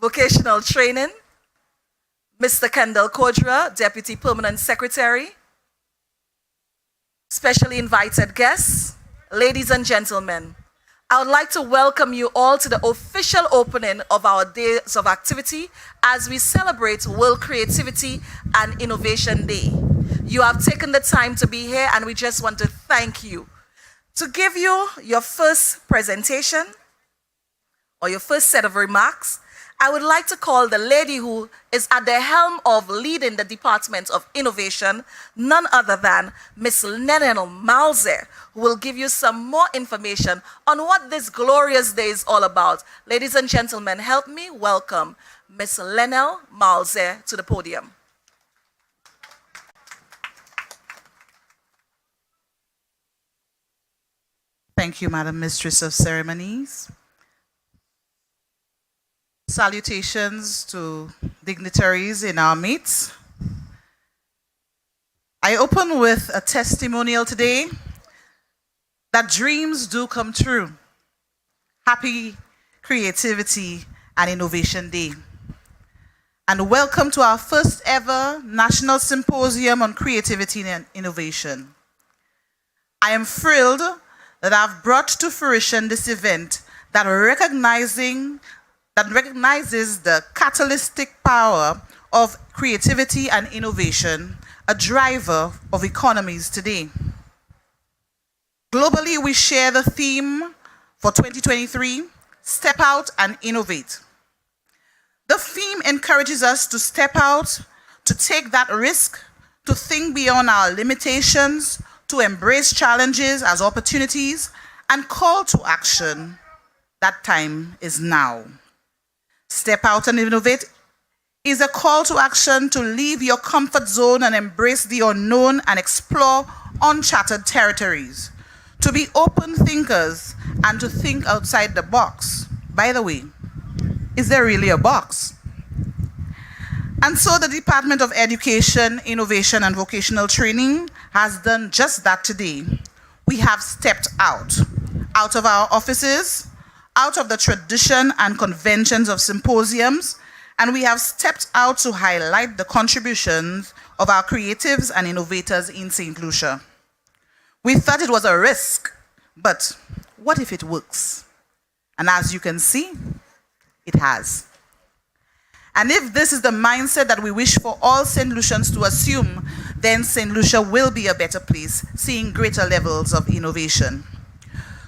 Vocational Training, Mr. Kendall Kodra, Deputy Permanent Secretary, specially invited guests, ladies and gentlemen, I would like to welcome you all to the official opening of our days of activity as we celebrate World Creativity and Innovation Day. You have taken the time to be here and we just want to thank you. To give you your first presentation or your first set of remarks, I would like to call the lady who is at the helm of leading the Department of Innovation, none other than Ms. Lenel Malze, who will give you some more information on what this glorious day is all about. Ladies and gentlemen, help me welcome Ms. Lenel Malze to the podium. Thank you, Madam Mistress of Ceremonies. Salutations to dignitaries in our midst. I open with a testimonial today that dreams do come true. Happy Creativity and Innovation Day. And welcome to our first ever National Symposium on Creativity and Innovation. I am thrilled that I've brought to fruition this event that recognizes the catalytic power of creativity and innovation, a driver of economies today. Globally, we share the theme for 2023, Step Out and Innovate. The theme encourages us to step out, to take that risk, to think beyond our limitations, to embrace challenges as opportunities, and call to action. That time is now. Step Out and Innovate is a call to action to leave your comfort zone and embrace the unknown and explore uncharted territories. To be open thinkers and to think outside the box. By the way, is there really a box? And so the Department of Education, Innovation and Vocational Training has done just that today. We have stepped out of our offices, out of the tradition and conventions of symposiums, and we have stepped out to highlight the contributions of our creatives and innovators in St. Lucia. We thought it was a risk, but what if it works? And as you can see, it has. And if this is the mindset that we wish for all St. Lucians to assume, then St. Lucia will be a better place, seeing greater levels of innovation.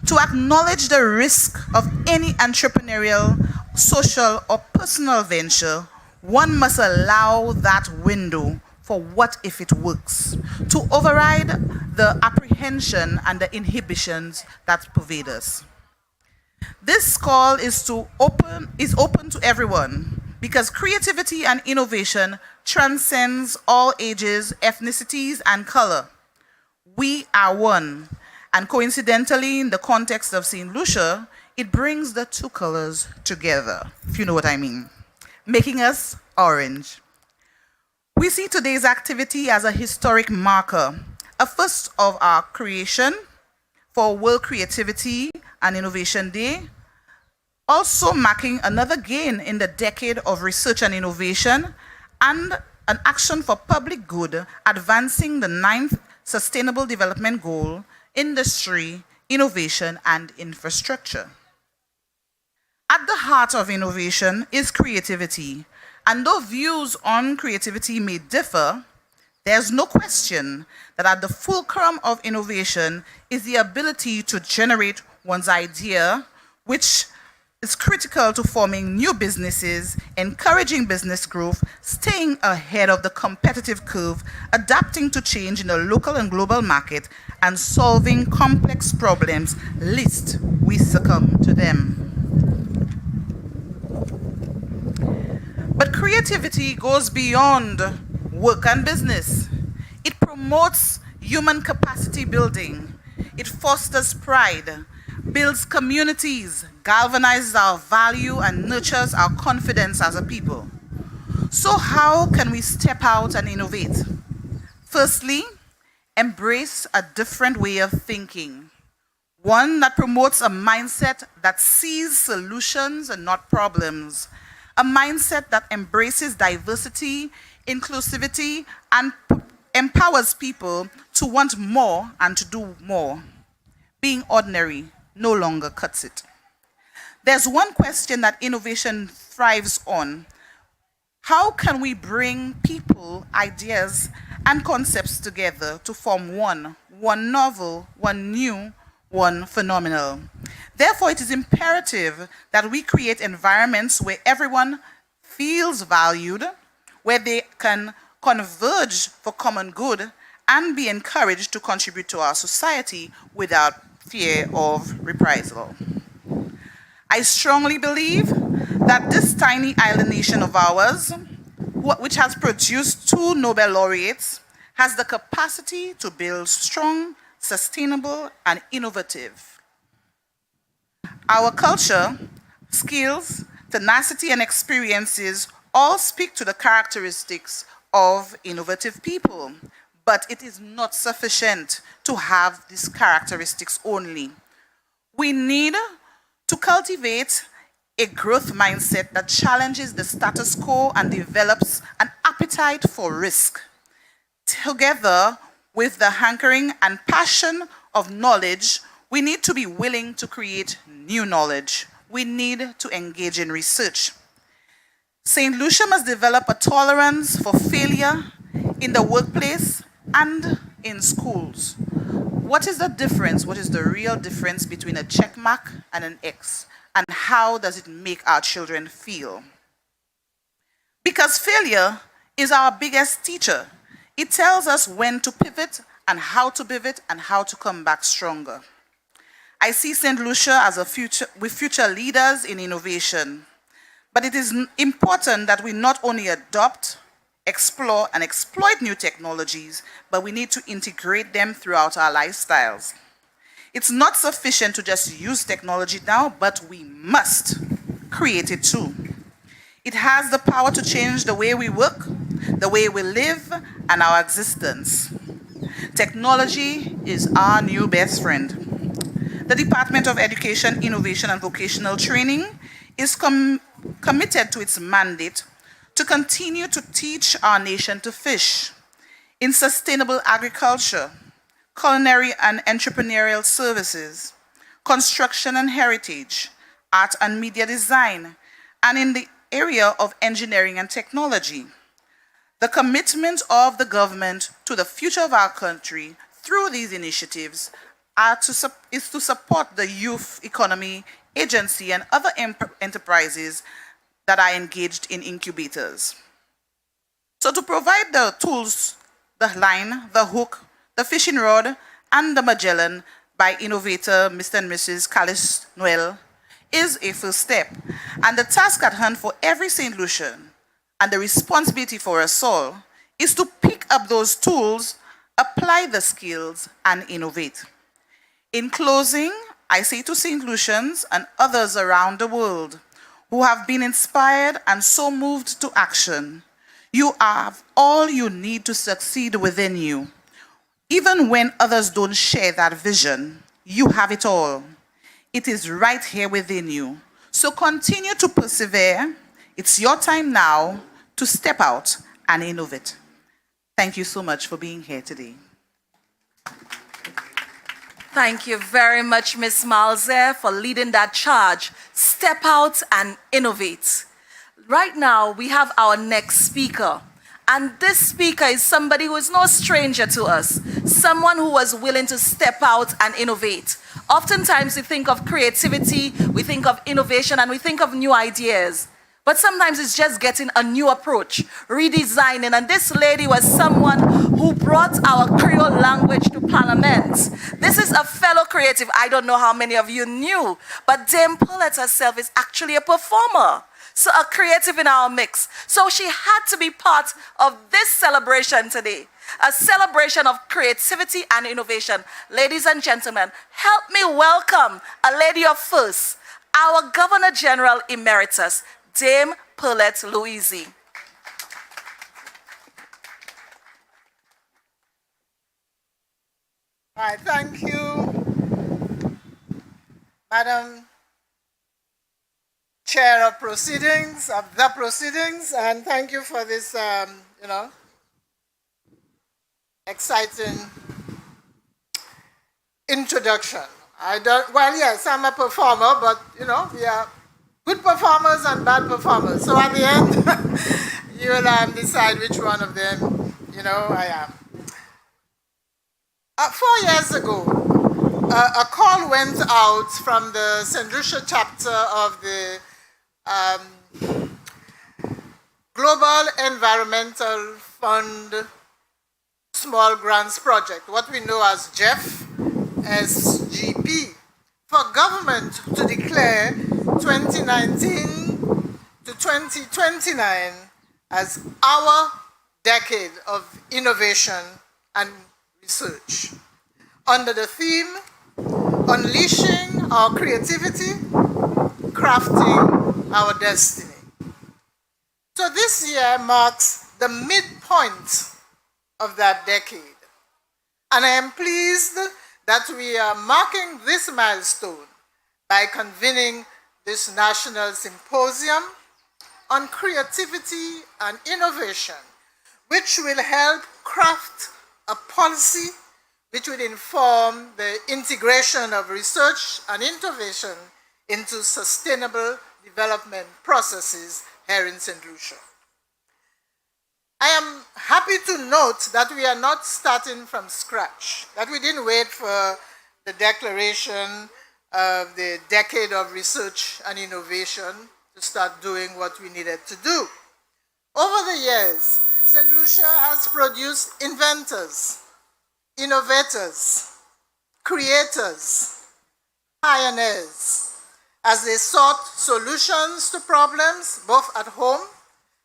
To acknowledge the risk of any entrepreneurial, social, or personal venture, one must allow that window for what if it works, to override the apprehension and the inhibitions that pervade us. This call is open to everyone because creativity and innovation transcends all ages, ethnicities, and color. We are one. And coincidentally, in the context of St. Lucia, it brings the two colors together, if you know what I mean, making us orange. We see today's activity as a historic marker, a first of our creation for World Creativity and Innovation Day, also marking another gain in the decade of research and innovation, and an action for public good, advancing the 9th Sustainable Development Goal, industry, innovation, and infrastructure. At the heart of innovation is creativity, and though views on creativity may differ, there's no question that at the fulcrum of innovation is the ability to generate one's idea, which is critical to forming new businesses, encouraging business growth, staying ahead of the competitive curve, adapting to change in the local and global market, and solving complex problems lest we succumb to them. But creativity goes beyond work and business. It promotes human capacity building. It fosters pride, builds communities, galvanizes our value, and nurtures our confidence as a people. So how can we step out and innovate? Firstly, embrace a different way of thinking. one that promotes a mindset that sees solutions and not problems, a mindset that embraces diversity, inclusivity, and empowers people to want more and to do more. Being ordinary no longer cuts it. There's one question that innovation thrives on. How can we bring people, ideas, and concepts together to form one novel, one new, one phenomenal? Therefore, it is imperative that we create environments where everyone feels valued, where they can converge for common good, and be encouraged to contribute to our society without fear of reprisal. I strongly believe that this tiny island nation of ours, which has produced 2 Nobel laureates, has the capacity to build strong, sustainable, and innovative. Our culture, skills, tenacity, and experiences all speak to the characteristics of innovative people, but it is not sufficient to have these characteristics only. We need to cultivate a growth mindset that challenges the status quo and develops an appetite for risk. Together with the hankering and passion of knowledge, we need to be willing to create new knowledge. We need to engage in research. St. Lucia must develop a tolerance for failure in the workplace and in schools. What is the difference? What is the real difference between a check mark and an X? And how does it make our children feel? Because failure is our biggest teacher. It tells us when to pivot and how to come back stronger. I see St. Lucia as with future leaders in innovation. But it is important that we not only adopt, explore, and exploit new technologies, but we need to integrate them throughout our lifestyles. It's not sufficient to just use technology now, but we must create it too. It has the power to change the way we work, the way we live, and our existence. Technology is our new best friend. The Department of Education, Innovation, and Vocational Training is committed to its mandate to continue to teach our nation to fish in sustainable agriculture, culinary and entrepreneurial services, construction and heritage, art and media design, and in the area of engineering and technology. The commitment of the government to the future of our country through these initiatives is to support the youth economy agency and other enterprises that are engaged in incubators. So to provide the tools, the line, the hook, the fishing rod, and the Magellan by innovator Mr. and Mrs. Callis Noel is a first step. And the task at hand for every St. Lucian and the responsibility for us all is to pick up those tools, apply the skills, and innovate. In closing, I say to St. Lucians and others around the world who have been inspired and so moved to action, you have all you need to succeed within you. Even when others don't share that vision, you have it all. It is right here within you. So continue to persevere. It's your time now to step out and innovate. Thank you so much for being here today. Thank you very much, Ms. Malzer, for leading that charge. Step out and innovate. Right now, we have our next speaker. And this speaker is somebody who is no stranger to us, someone who was willing to step out and innovate. Oftentimes, we think of creativity, we think of innovation, and we think of new ideas. But sometimes it's just getting a new approach, redesigning. And this lady was someone who brought our Creole language to Parliament. This is a fellow creative. I don't know how many of you knew, but Dame Paulette herself is actually a performer. So a creative in our mix. So she had to be part of this celebration today. A celebration of creativity and innovation. Ladies and gentlemen, help me welcome a lady of first, our Governor General Emeritus, Dame Paulette Louise. All right, thank you. Madam Chair of Proceedings, of the Proceedings, and thank you for this, exciting introduction. Well, yes, I'm a performer, but, we are good performers and bad performers. So at the end, you will decide which one of them, I am. 4 years ago, a call went out from the St. Lucia chapter of the Global Environmental Fund Small Grants Project, what we know as GEF, SGP, for government to declare 2019 to 2029 as our decade of innovation and research, under the theme, Unleashing Our Creativity, Crafting Our Destiny. So this year marks the midpoint of that decade. And I am pleased that we are marking this milestone by convening this National Symposium on Creativity and Innovation, which will help craft a policy which will inform the integration of research and innovation into sustainable development processes here in St. Lucia. I am happy to note that we are not starting from scratch, that we didn't wait for the declaration of the decade of research and innovation to start doing what we needed to do. Over the years, St. Lucia has produced inventors, innovators, creators, pioneers, as they sought solutions to problems both at home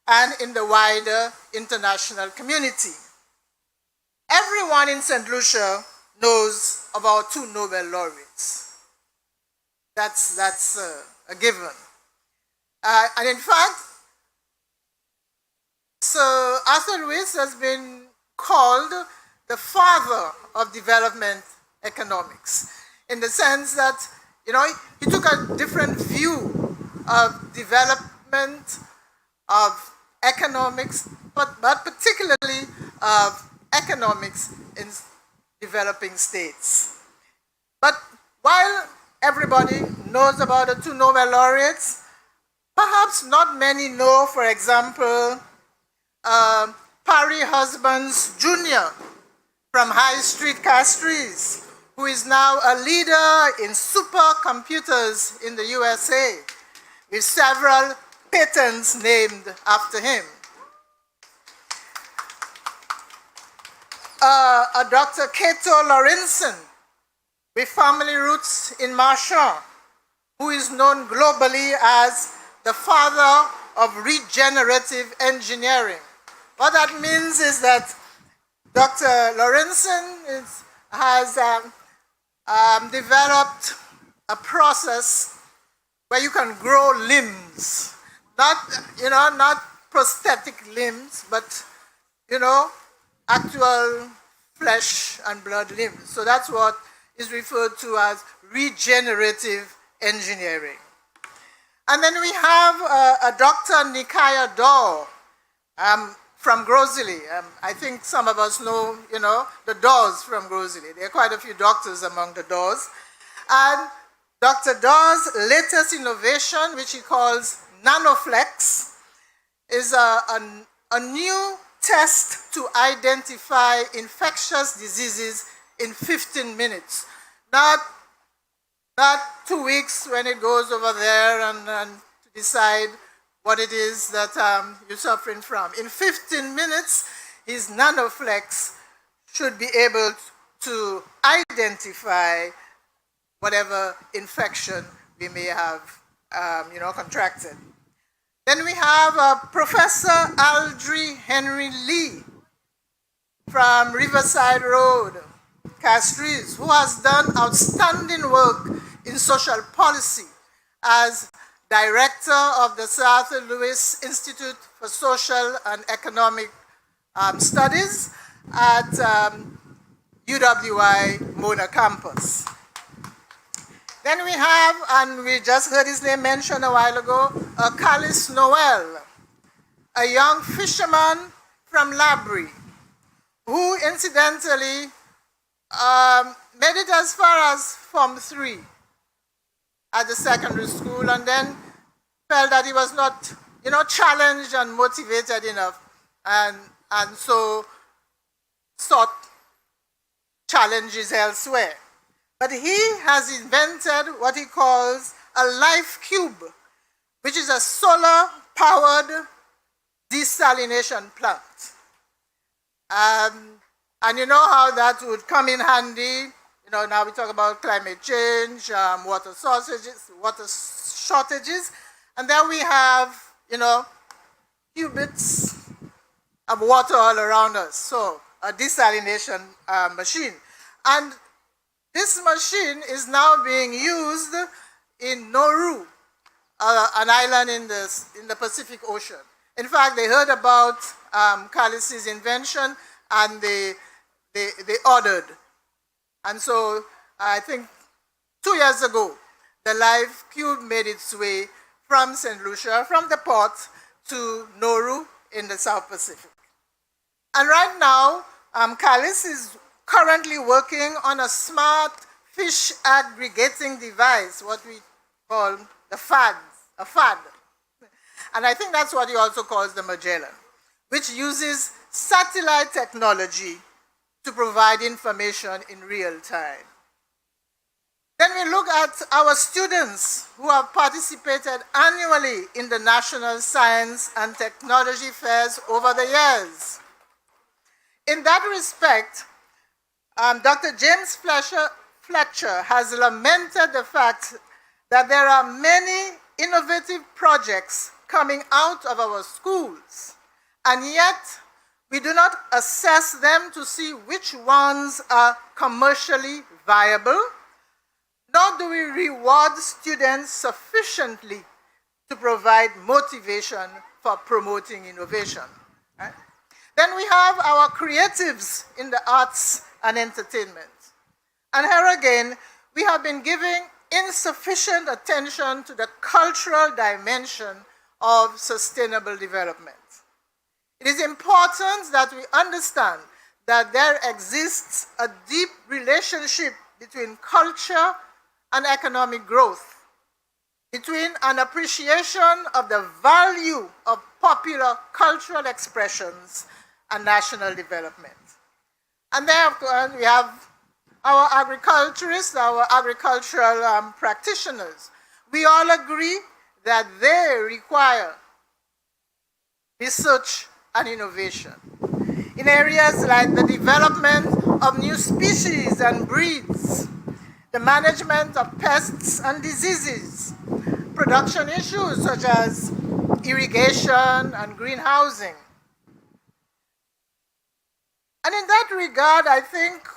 and in the wider international community. Everyone in St. Lucia knows of our 2 Nobel laureates. That's a given. And in fact, Sir Arthur Lewis has been called the father of development economics, in the sense that, he took a different view of development, of economics, but particularly of economics in developing states. But while everybody knows about the 2 Nobel laureates, perhaps not many know, for example, Parry Husbands Jr. from High Street Castries, who is now a leader in supercomputers in the USA, with several patents named after him. A Dr. Cato Lorenzen, with family roots in Marchand, who is known globally as the father of regenerative engineering. What that means is that Dr. Lorenzen has developed a process where you can grow limbs. Not prosthetic limbs, but, actual flesh and blood limbs. So that's what is referred to as regenerative engineering. And then we have a Dr. Nikaya Dor from Grozily. I think some of us know, the Dors from Grozily. There are quite a few doctors among the Dors. And Dr. Dor's latest innovation, which he calls NanoFlex, is a new test to identify infectious diseases in 15 minutes. Not 2 weeks when it goes over there and to decide what it is that you're suffering from. In 15 minutes, his NanoFlex should be able to identify whatever infection we may have contracted. Then we have Professor Aldry Henry Lee from Riverside Road, Castries, who has done outstanding work in social policy as director of the Sir Arthur Lewis Institute for Social and Economic Studies at UWI Mona campus. Then we have, and we just heard his name mentioned a while ago, Carlis Noel, a young fisherman from Labrie, who incidentally made it as far as Form 3 at the secondary school, and then felt that he was not, challenged and motivated enough, and so sought challenges elsewhere. But he has invented what he calls a life cube, which is a solar-powered desalination plant. And you know how that would come in handy. Now we talk about climate change, water shortages, and then we have, cubits of water all around us. So a desalination machine. And this machine is now being used in Nauru, an island in the Pacific Ocean. In fact, they heard about Carlis's invention and they ordered. And so I think 2 years ago, the Life Cube made its way from St. Lucia, from the port, to Nauru in the South Pacific. And right now, Carlis is currently working on a smart fish aggregating device, what we call a FAD. And I think that's what he also calls the Magellan, which uses satellite technology to provide information in real time. Then we look at our students who have participated annually in the National Science and Technology Fairs over the years. In that respect, Dr. James Fletcher has lamented the fact that there are many innovative projects coming out of our schools, and yet we do not assess them to see which ones are commercially viable, nor do we reward students sufficiently to provide motivation for promoting innovation. Right? Then we have our creatives in the arts and entertainment. And here again, we have been giving insufficient attention to the cultural dimension of sustainable development. It is important that we understand that there exists a deep relationship between culture and economic growth, between an appreciation of the value of popular cultural expressions and national development. And therefore, we have our agriculturists, our agricultural practitioners. We all agree that they require research and innovation in areas like the development of new species and breeds, the management of pests and diseases, production issues such as irrigation and greenhousing. And in that regard, I think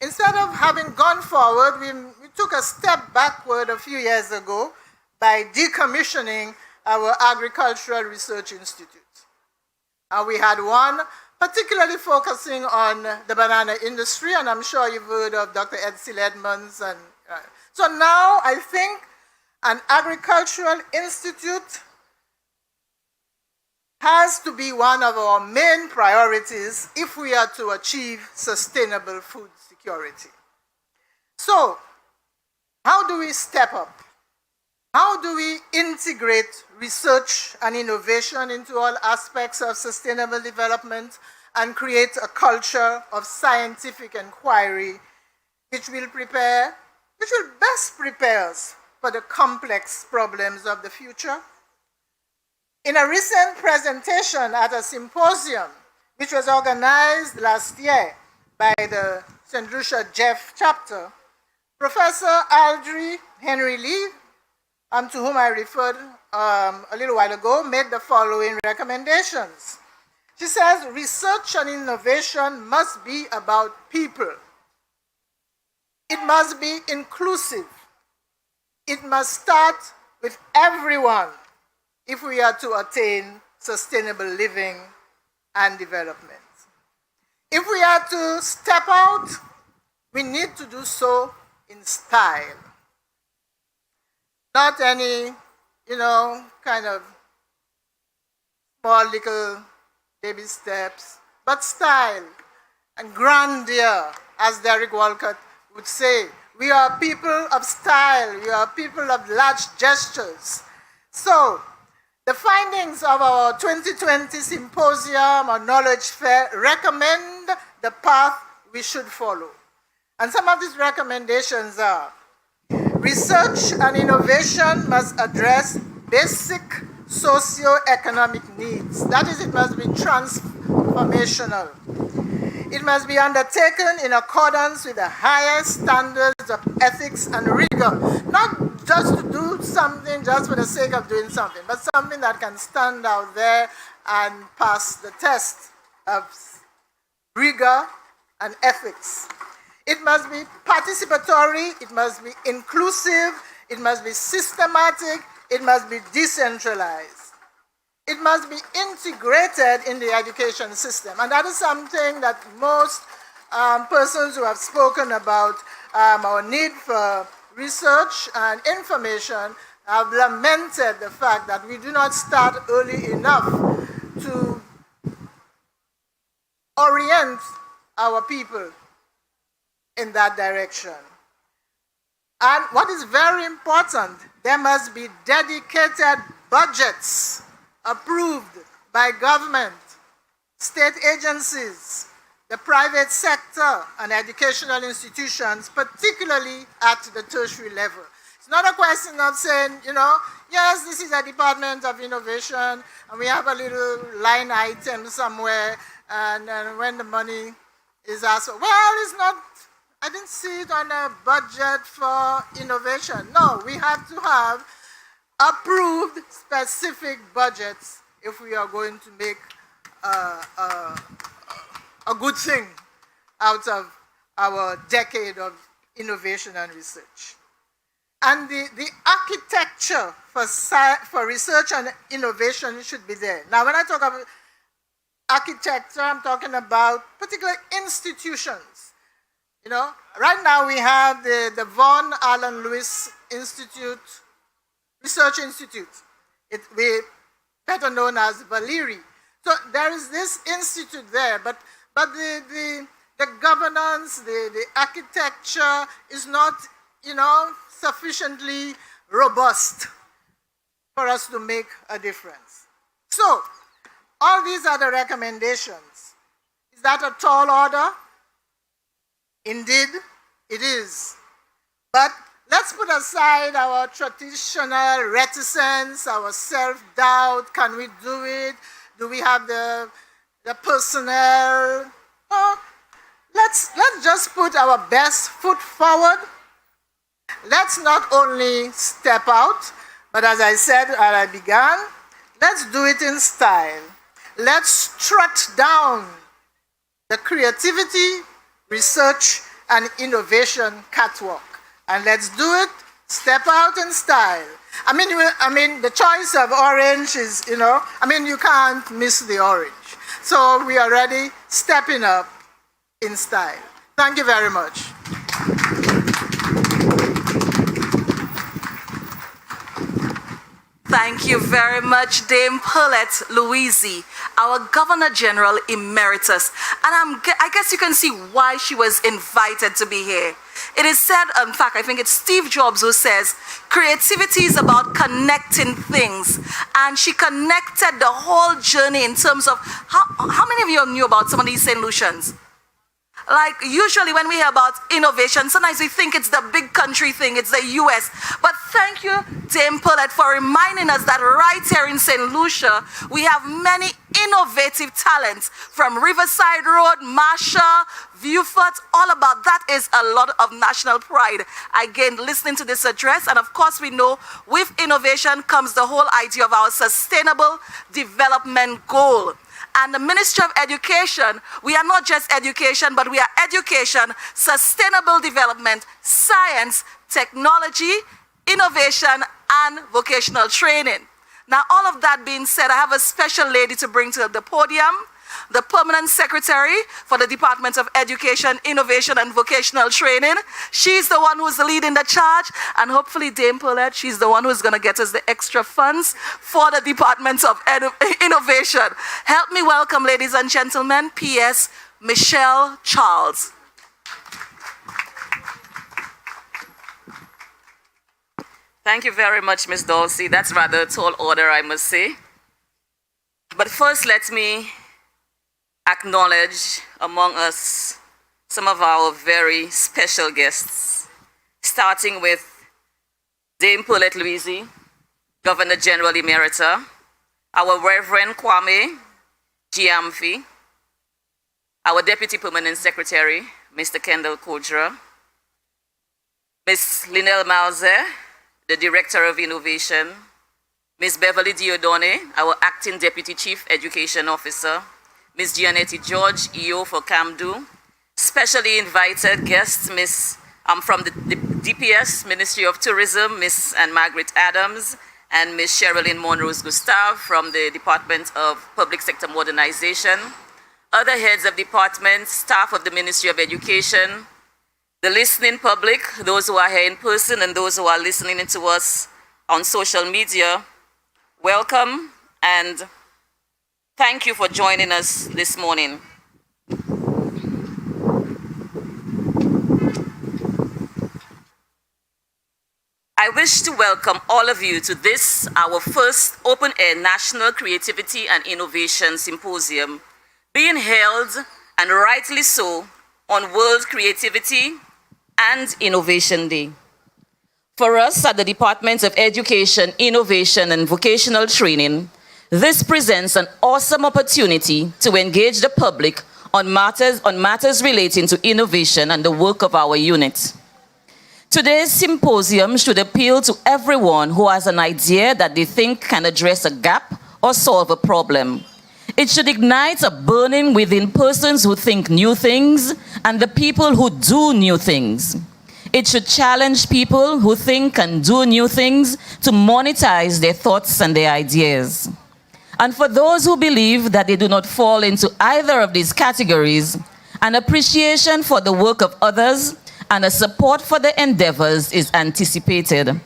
instead of having gone forward, we took a step backward a few years ago by decommissioning our Agricultural Research Institute. We had one particularly focusing on the banana industry, and I'm sure you've heard of Dr. Edsel Edmonds. So now I think an agricultural institute has to be one of our main priorities if we are to achieve sustainable food security. So, how do we step up? How do we integrate research and innovation into all aspects of sustainable development and create a culture of scientific inquiry which will best prepare us for the complex problems of the future? In a recent presentation at a symposium, which was organized last year by the St. Lucia Jeff chapter, Professor Aldry Henry Lee, to whom I referred a little while ago, made the following recommendations. She says, research and innovation must be about people. It must be inclusive. It must start with everyone if we are to attain sustainable living and development. If we are to step out, we need to do so in style. Not any, kind of small little baby steps, but style and grandeur, as Derek Walcott would say. We are people of style. We are people of large gestures. So, the findings of our 2020 Symposium on Knowledge Fair recommend the path we should follow. And some of these recommendations are: research and innovation must address basic socio-economic needs. That is, it must be transformational. It must be undertaken in accordance with the highest standards of ethics and rigor. Not just to do something just for the sake of doing something, but something that can stand out there and pass the test of rigor and ethics. It must be participatory, it must be inclusive, it must be systematic, it must be decentralized. It must be integrated in the education system. And that is something that most persons who have spoken about our need for research and information have lamented the fact that we do not start early enough to orient our people in that direction. And what is very important, there must be dedicated budgets approved by government, state agencies, the private sector, and educational institutions, particularly at the tertiary level. It's not a question of saying, yes, this is a Department of Innovation, and we have a little line item somewhere, and when the money is asked, well, it's not, I didn't see it on a budget for innovation. No, we have to have approved specific budgets if we are going to make a good thing out of our decade of innovation and research. And the architecture for research and innovation should be there. Now, when I talk about architecture, I'm talking about particular institutions. Right now we have the Vaughan Allen Lewis Institute, Research Institute, we better known as Valeri. So there is this institute there, but the governance, the architecture is not, sufficiently robust for us to make a difference. So all these are the recommendations. Is that a tall order? Indeed, it is. But let's put aside our traditional reticence, our self-doubt. Can we do it? Do we have the personnel? Oh, let's just put our best foot forward. Let's not only step out, but as I said when I began, let's do it in style. Let's strut down the creativity, research, and innovation catwalk. And let's do it, step out in style. I mean, the choice of orange is, you can't miss the orange. So we are already stepping up in style. Thank you very much. Thank you very much, Dame Paulette Louisi, our Governor General Emeritus. And I guess you can see why she was invited to be here. It is said, in fact, I think it's Steve Jobs who says, creativity is about connecting things. And she connected the whole journey in terms of, how many of you knew about some of these St. Lucians? Like, usually when we hear about innovation, sometimes we think it's the big country thing, it's the US. But thank you, Dame Paulette, for reminding us that right here in St. Lucia, we have many innovative talents from Riverside Road, Marsha, Viewfort, all about that is a lot of national pride. Again, listening to this address, and of course we know with innovation comes the whole idea of our sustainable development goal. And the Ministry of Education, we are not just education, but we are education, sustainable development, science, technology, innovation, and vocational training. Now, all of that being said, I have a special lady to bring to the podium. the Permanent Secretary for the Department of Education, Innovation and Vocational Training. She's the one who's leading the charge, and hopefully Dame Paulette, she's the one who's going to get us the extra funds for the Department of Innovation. Help me welcome, ladies and gentlemen, PS Michelle Charles. Thank you very much, Ms. Dorsey. That's rather a tall order, I must say. But first, let me acknowledge among us some of our very special guests, starting with Dame Paulette Louisi, Governor General Emerita, our Reverend Kwame Giamfi, our Deputy Permanent Secretary, Mr. Kendall Kodra, Ms. Lynelle Malze, the Director of Innovation, Ms. Beverly Diodone, our Acting Deputy Chief Education Officer, Ms. Gianetti George, EO for CAMDU, specially invited guests, from the DPS, Ministry of Tourism, Ms. Anne Margaret Adams, and Ms. Sherilyn Monrose Gustav from the Department of Public Sector Modernization, other heads of departments, staff of the Ministry of Education, the listening public, those who are here in person and those who are listening to us on social media, welcome and thank you for joining us this morning. I wish to welcome all of you to this, our first open-air National Creativity and Innovation Symposium, being held, and rightly so, on World Creativity and Innovation Day. For us at the Department of Education, Innovation and Vocational Training, this presents an awesome opportunity to engage the public on matters relating to innovation and the work of our unit. Today's symposium should appeal to everyone who has an idea that they think can address a gap or solve a problem. It should ignite a burning within persons who think new things and the people who do new things. It should challenge people who think and do new things to monetize their thoughts and their ideas. And for those who believe that they do not fall into either of these categories, an appreciation for the work of others and a support for the endeavors is anticipated.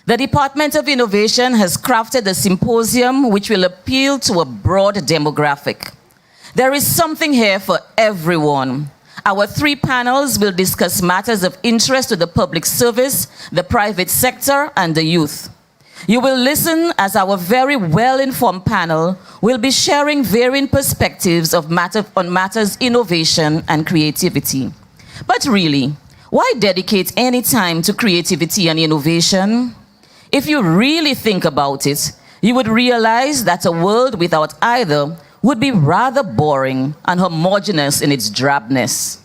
The Department of Innovation has crafted a symposium which will appeal to a broad demographic. There is something here for everyone. Our 3 panels will discuss matters of interest to the public service, the private sector, and the youth. You will listen as our very well-informed panel will be sharing varying perspectives on matters innovation and creativity. But really, why dedicate any time to creativity and innovation? If you really think about it, you would realize that a world without either would be rather boring and homogeneous in its drabness.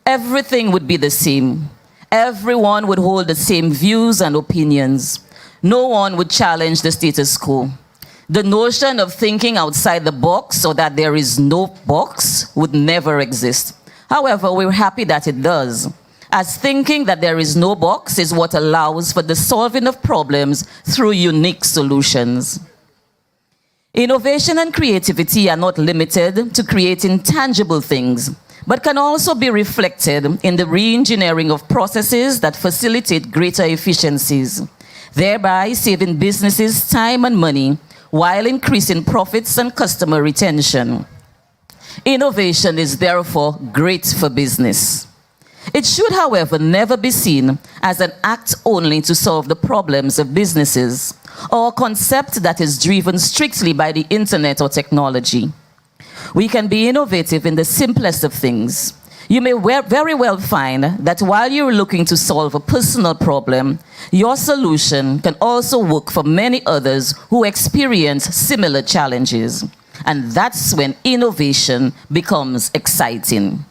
Everything would be the same. Everyone would hold the same views and opinions. No one would challenge the status quo. The notion of thinking outside the box or that there is no box would never exist. However, we're happy that it does, as thinking that there is no box is what allows for the solving of problems through unique solutions. Innovation and creativity are not limited to creating tangible things, but can also be reflected in the re-engineering of processes that facilitate greater efficiencies, thereby saving businesses time and money while increasing profits and customer retention. Innovation is therefore great for business. It should, however, never be seen as an act only to solve the problems of businesses, or a concept that is driven strictly by the internet or technology. We can be innovative in the simplest of things. You may very well find that while you're looking to solve a personal problem, your solution can also work for many others who experience similar challenges. And that's when innovation becomes exciting.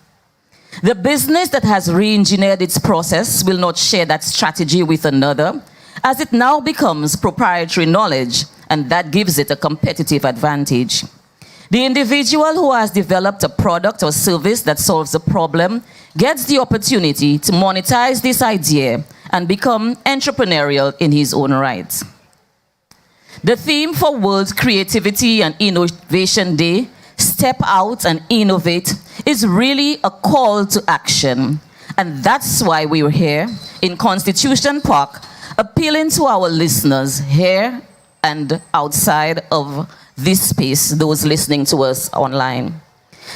The business that has re-engineered its process will not share that strategy with another, as it now becomes proprietary knowledge, and that gives it a competitive advantage. The individual who has developed a product or service that solves a problem gets the opportunity to monetize this idea and become entrepreneurial in his own right. The theme for World Creativity and Innovation Day step out and innovate is really a call to action. And that's why we're here in Constitution Park, appealing to our listeners here and outside of this space, those listening to us online.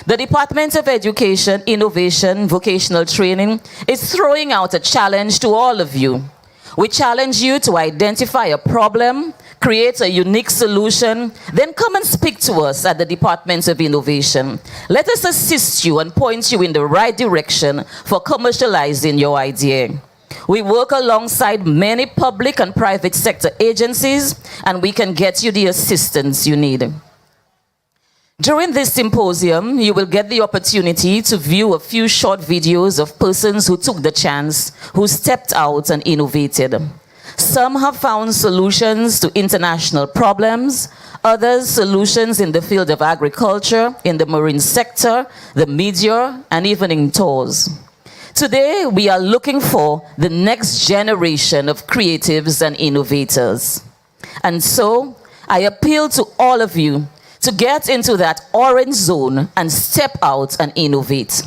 The Department of Education, Innovation, Vocational Training is throwing out a challenge to all of you. We challenge you to identify a problem, create a unique solution, then come and speak to us at the Department of Innovation. Let us assist you and point you in the right direction for commercializing your idea. We work alongside many public and private sector agencies, and we can get you the assistance you need. During this symposium, you will get the opportunity to view a few short videos of persons who took the chance, who stepped out and innovated. Some have found solutions to international problems, others solutions in the field of agriculture, in the marine sector, the media, and even in tours. Today, we are looking for the next generation of creatives and innovators. And so, I appeal to all of you to get into that orange zone and step out and innovate.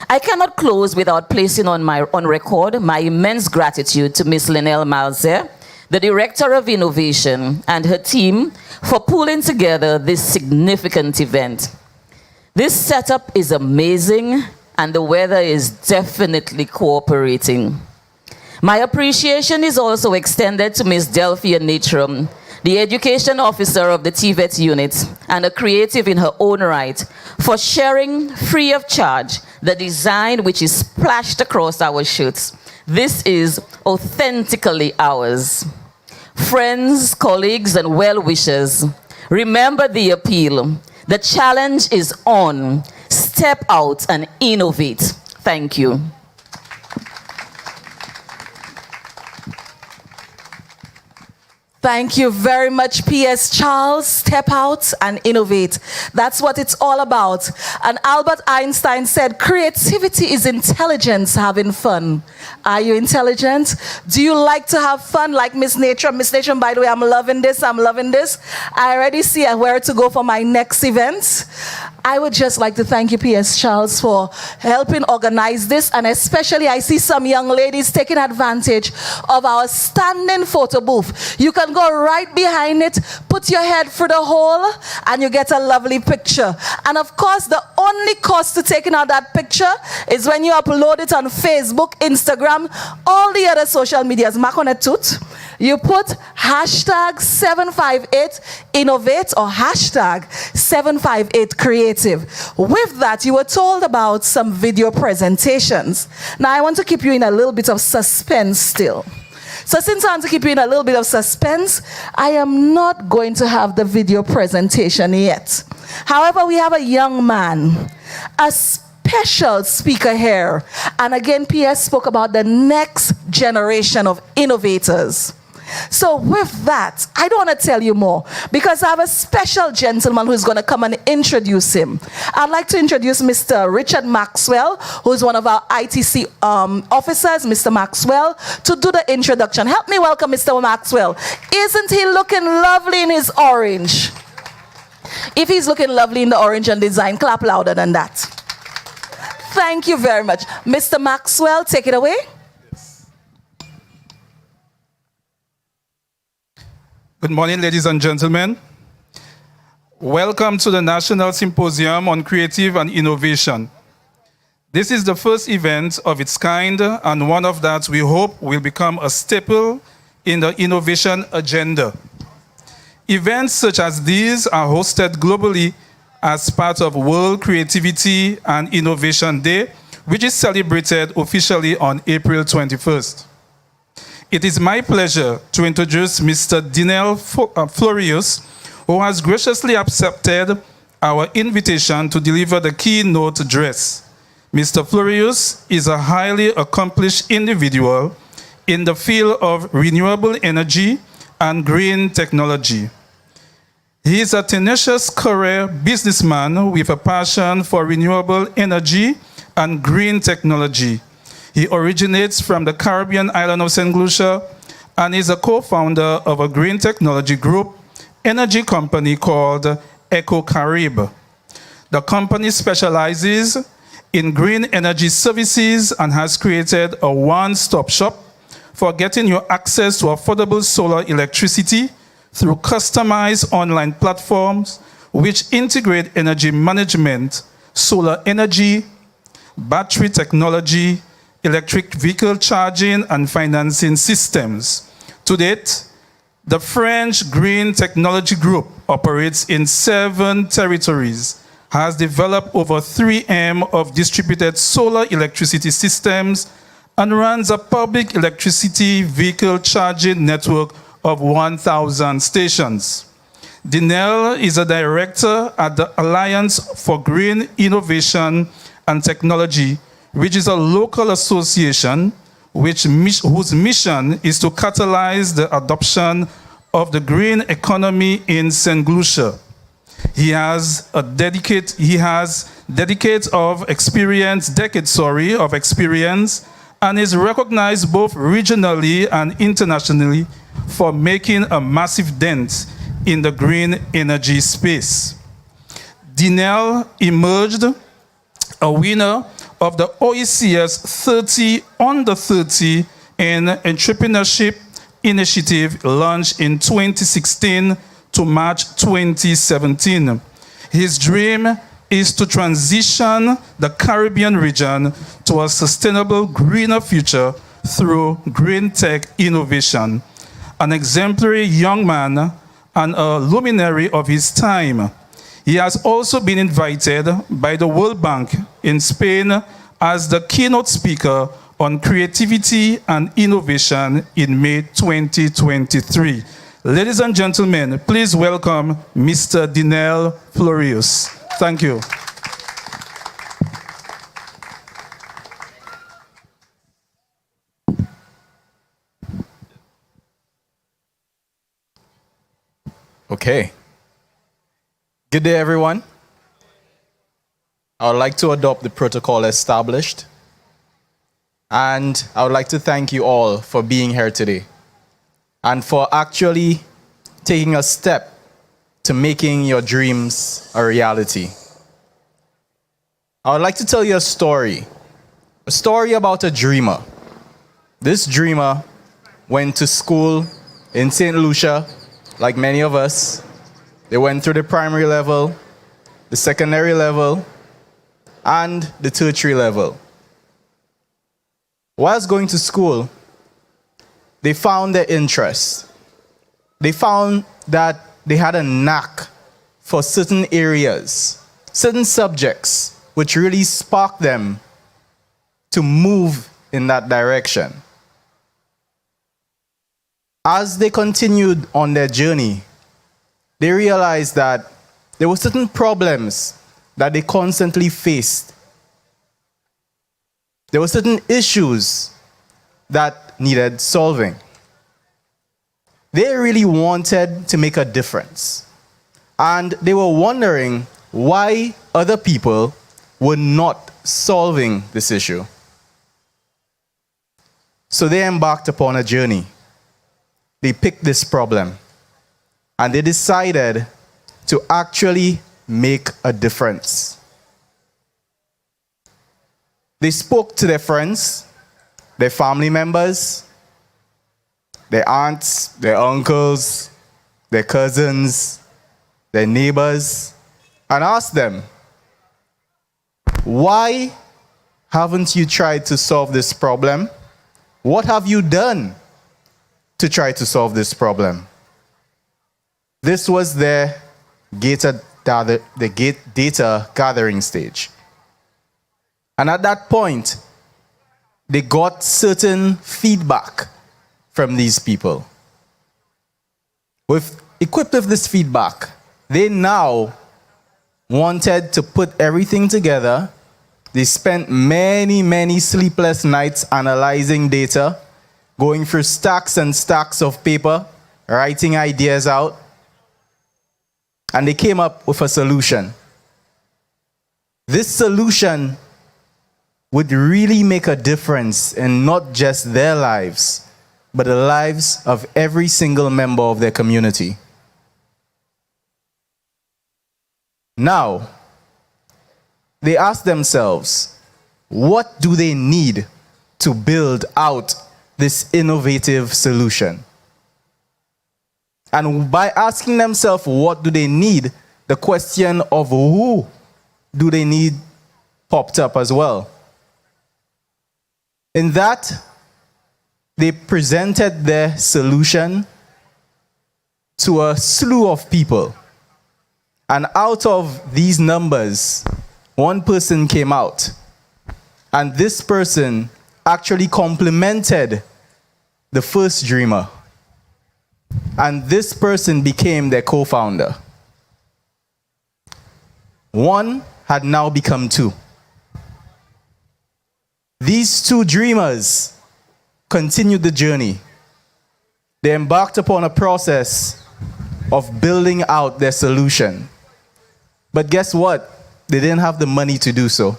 I cannot close without placing on record my immense gratitude to Ms. Linnell Malzer, the Director of Innovation, and her team for pulling together this significant event. This setup is amazing, and the weather is definitely cooperating. My appreciation is also extended to Ms. Delphia Natrum, the Education Officer of the TVET unit, and a creative in her own right, for sharing free of charge the design which is splashed across our shirts. This is authentically ours. Friends, colleagues, and well-wishers, remember the appeal. The challenge is on. Step out and innovate. Thank you. Thank you very much, P.S. Charles. Step out and innovate. That's what it's all about. And Albert Einstein said, creativity is intelligence having fun. Are you intelligent? Do you like to have fun like Miss Nature? Miss Nature, by the way, I'm loving this. I already see where to go for my next event. I would just like to thank you, P.S. Charles, for helping organize this. And especially, I see some young ladies taking advantage of our standing photo booth. You can go right behind it, put your head through the hole, and you get a lovely picture. And of course, the only cost to taking out that picture is when you upload it on Facebook, Instagram, all the other social medias. Mark on a toot. You put hashtag 758innovate or hashtag 758creative. With that, you were told about some video presentations. Now, I want to keep you in a little bit of suspense still. So since I want to keep you in a little bit of suspense, I am not going to have the video presentation yet. However, we have a young man, a special speaker here. And again, PS spoke about the next generation of innovators. So with that, I don't want to tell you more because I have a special gentleman who's going to come and introduce him. I'd like to introduce Mr. Richard Maxwell, who's one of our ITC officers, Mr. Maxwell, to do the introduction. Help me welcome Mr. Maxwell. Isn't he looking lovely in his orange? If he's looking lovely in the orange and design, clap louder than that. Thank you very much. Mr. Maxwell, take it away. Good morning, ladies and gentlemen. Welcome to the National Symposium on Creative and Innovation. This is the first event of its kind, and one of that we hope will become a staple in the innovation agenda. Events such as these are hosted globally as part of World Creativity and Innovation Day, which is celebrated officially on April 21st. It is my pleasure to introduce Mr. Dinel Florius, who has graciously accepted our invitation to deliver the keynote address. Mr. Florius is a highly accomplished individual in the field of renewable energy and green technology. He is a tenacious career businessman with a passion for renewable energy and green technology. He originates from the Caribbean island of St. Lucia and is a co-founder of a green technology group, energy company called Eco Carib. The company specializes in green energy services and has created a one-stop shop for getting you access to affordable solar electricity through customized online platforms which integrate energy management, solar energy, battery technology, electric vehicle charging, and financing systems. To date, the French Green Technology Group operates in 7 territories, has developed over 3M of distributed solar electricity systems, and runs a public electricity vehicle charging network of 1,000 stations. Dinel is a director at the Alliance for Green Innovation and Technology, which is a local association whose mission is to catalyze the adoption of the green economy in St. Lucia. He has decades of experience, and is recognized both regionally and internationally for making a massive dent in the green energy space. Dinel emerged a winner of the OECS 30 Under 30 in Entrepreneurship Initiative launched in 2016 to March 2017. His dream is to transition the Caribbean region to a sustainable, greener future through green tech innovation. An exemplary young man and a luminary of his time, he has also been invited by the World Bank in Spain as the keynote speaker on creativity and innovation in May 2023. Ladies and gentlemen, please welcome Mr. Dinel Florius. Thank you. Okay. Good day, everyone. I would like to adopt the protocol established. And I would like to thank you all for being here today and for actually taking a step to making your dreams a reality. I would like to tell you a story about a dreamer. This dreamer went to school in St. Lucia, like many of us. They went through the primary level, the secondary level, and the tertiary level. Whilst going to school, they found their interest. They found that they had a knack for certain areas, certain subjects, which really sparked them to move in that direction. As they continued on their journey, they realized that there were certain problems that they constantly faced. There were certain issues that needed solving. They really wanted to make a difference. And they were wondering why other people were not solving this issue. So they embarked upon a journey. They picked this problem. And they decided to actually make a difference. They spoke to their friends, their family members, their aunts, their uncles, their cousins, their neighbors, and asked them, why haven't you tried to solve this problem? What have you done to try to solve this problem? This was their data gathering stage. And at that point, they got certain feedback from these people. Equipped with this feedback, they now wanted to put everything together. They spent many sleepless nights analyzing data, going through stacks and stacks of paper, writing ideas out, and they came up with a solution. This solution would really make a difference in not just their lives, but the lives of every single member of their community. Now, they asked themselves, what do they need to build out this innovative solution? And by asking themselves what do they need, the question of who do they need popped up as well. In that, they presented their solution to a slew of people. And out of these numbers, one person came out. And this person actually complemented the first dreamer. And this person became their co-founder. One had now become two. These two dreamers continued the journey. They embarked upon a process of building out their solution. But guess what? They didn't have the money to do so.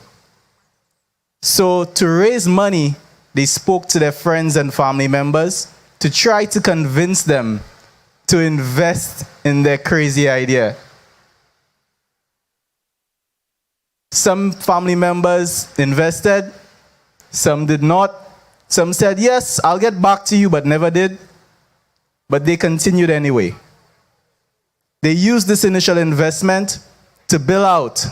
So to raise money, they spoke to their friends and family members to try to convince them to invest in their crazy idea. Some family members invested, some did not. Some said, yes, I'll get back to you, but never did. But they continued anyway. They used this initial investment to build out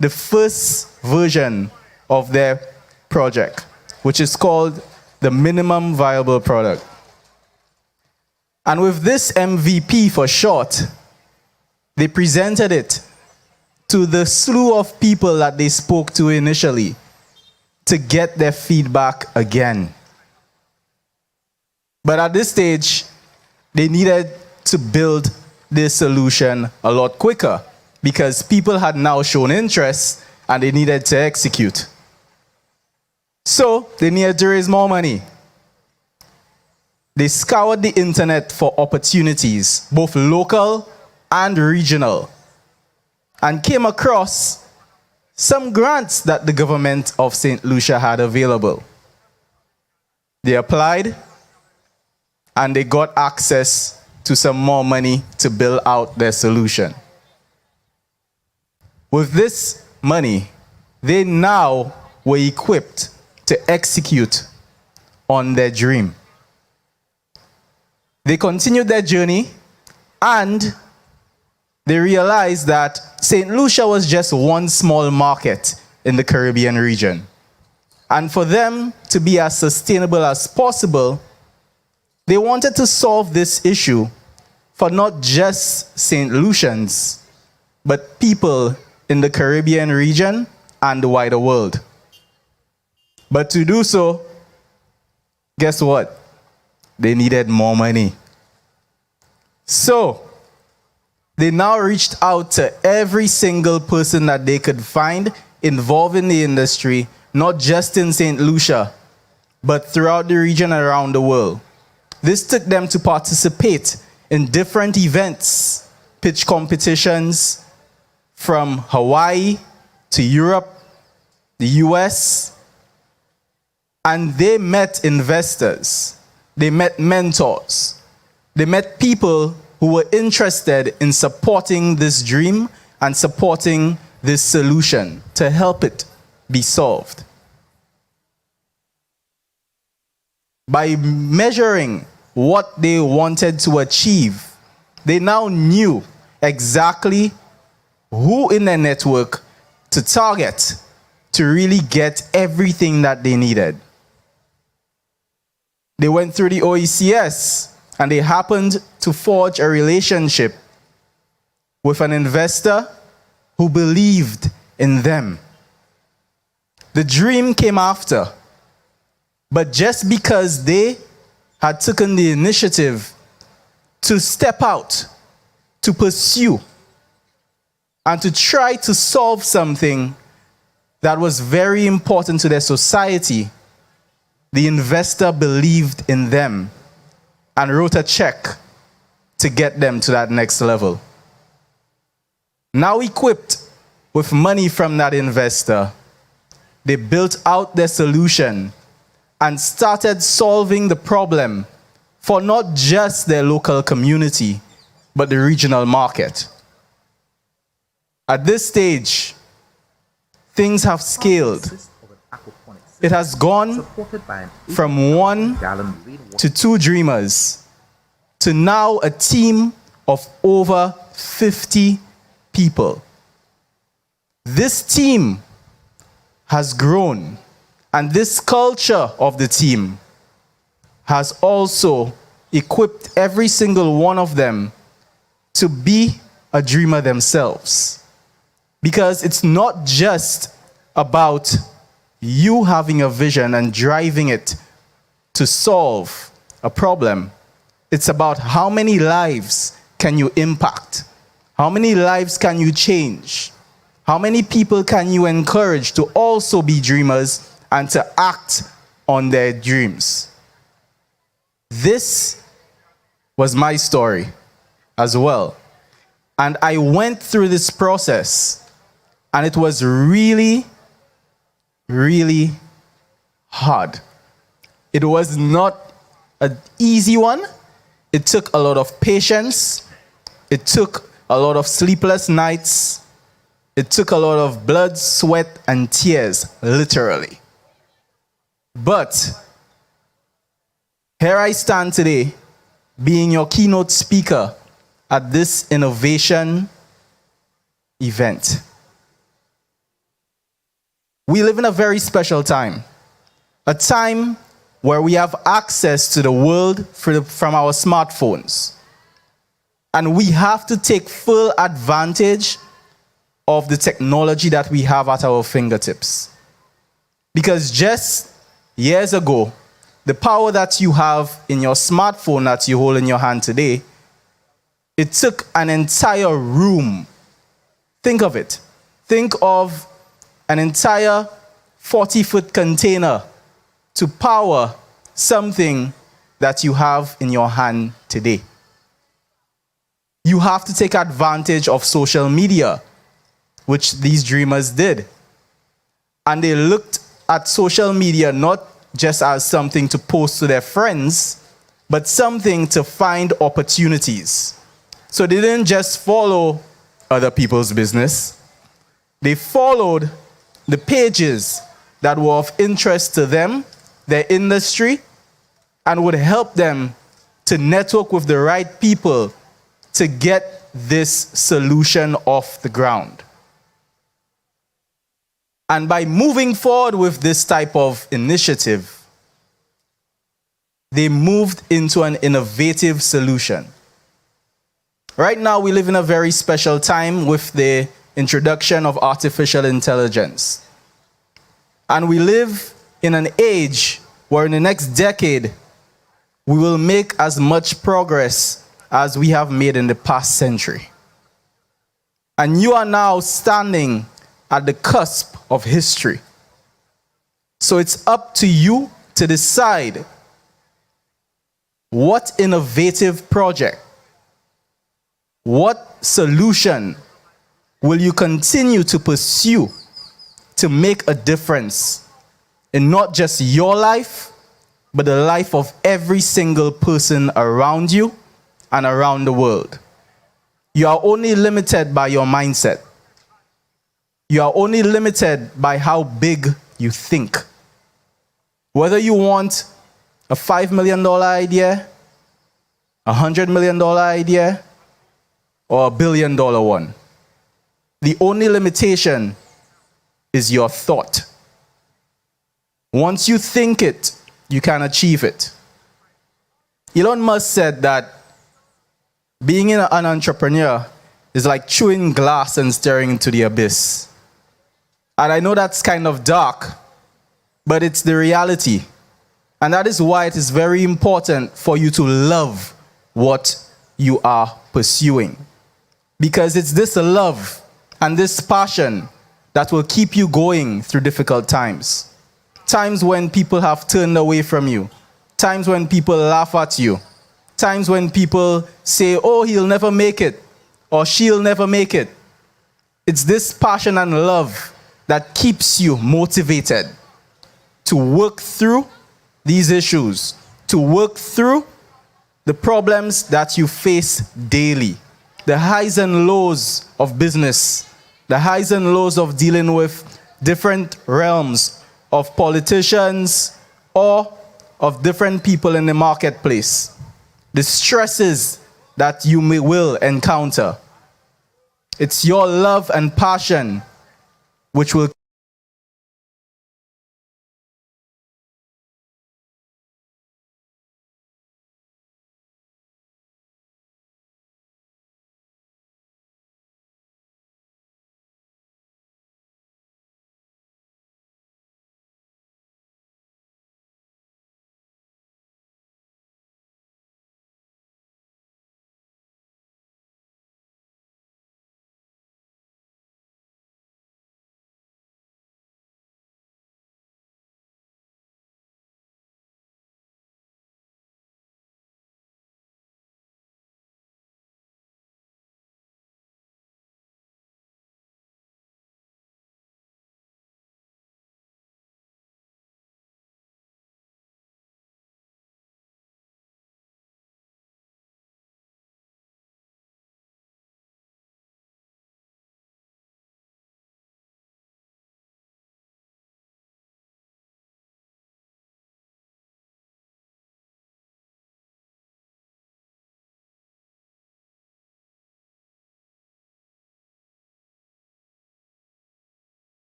the first version of their project, which is called the minimum viable product. And with this MVP for short, they presented it to the slew of people that they spoke to initially to get their feedback again. But at this stage, they needed to build this solution a lot quicker because people had now shown interest and they needed to execute. So they needed to raise more money. They scoured the internet for opportunities, both local and regional, and came across some grants that the government of St. Lucia had available. They applied and they got access to some more money to build out their solution. With this money, they now were equipped to execute on their dream. They continued their journey and they realized that St. Lucia was just one small market in the Caribbean region. And for them to be as sustainable as possible, they wanted to solve this issue for not just St. Lucians, but people in the Caribbean region and the wider world. But to do so, guess what? They needed more money. So, they now reached out to every single person that they could find involved in the industry, not just in St. Lucia, but throughout the region and around the world. This took them to participate in different events, pitch competitions from Hawaii to Europe, the US, and they met investors, they met mentors, they met people who were interested in supporting this dream and supporting this solution to help it be solved. By measuring what they wanted to achieve, they now knew exactly who in their network to target to really get everything that they needed. They went through the OECS and they happened to forge a relationship with an investor who believed in them. The dream came after, but just because they had taken the initiative to step out, to pursue, and to try to solve something that was very important to their society, the investor believed in them and wrote a check to get them to that next level. Now equipped with money from that investor, they built out their solution and started solving the problem for not just their local community, but the regional market. At this stage, things have scaled. It has gone from 1 to 2 dreamers to now a team of over 50 people. This team has grown, and this culture of the team has also equipped every single one of them to be a dreamer themselves. Because it's not just about you having a vision and driving it to solve a problem. It's about how many lives can you impact? How many lives can you change? How many people can you encourage to also be dreamers and to act on their dreams? This was my story as well. And I went through this process, and it was really, really hard. It was not an easy one. It took a lot of patience. It took a lot of sleepless nights. It took a lot of blood, sweat, and tears, literally. But here I stand today, being your keynote speaker at this innovation event. We live in a very special time, a time where we have access to the world from our smartphones. And we have to take full advantage of the technology that we have at our fingertips. Because just years ago, the power that you have in your smartphone that you hold in your hand today, it took an entire room. Think of it. Think of an entire 40-foot container to power something that you have in your hand today. You have to take advantage of social media, which these dreamers did. And they looked at social media not just as something to post to their friends, but something to find opportunities. So they didn't just follow other people's business. They followed the pages that were of interest to them, their industry, and would help them to network with the right people to get this solution off the ground. And by moving forward with this type of initiative, they moved into an innovative solution. Right now, we live in a very special time with the introduction of artificial intelligence. And we live in an age where in the next decade, we will make as much progress as we have made in the past century. And you are now standing at the cusp of history. So it's up to you to decide what innovative project, what solution will you continue to pursue to make a difference in not just your life, but the life of every single person around you and around the world. You are only limited by your mindset. You are only limited by how big you think. Whether you want a $5 million idea, a $100 million idea, or a $1 billion one. The only limitation is your thought. Once you think it, you can achieve it. Elon Musk said that being an entrepreneur is like chewing glass and staring into the abyss. And I know that's kind of dark, but it's the reality. And that is why it is very important for you to love what you are pursuing. Because it's this love and this passion that will keep you going through difficult times. Times when people have turned away from you. Times when people laugh at you. Times when people say, oh, he'll never make it, or she'll never make it. It's this passion and love that keeps you motivated to work through these issues, to work through the problems that you face daily, the highs and lows of business, the highs and lows of dealing with different realms of politicians or of different people in the marketplace, the stresses that you will encounter. It's your love and passion which will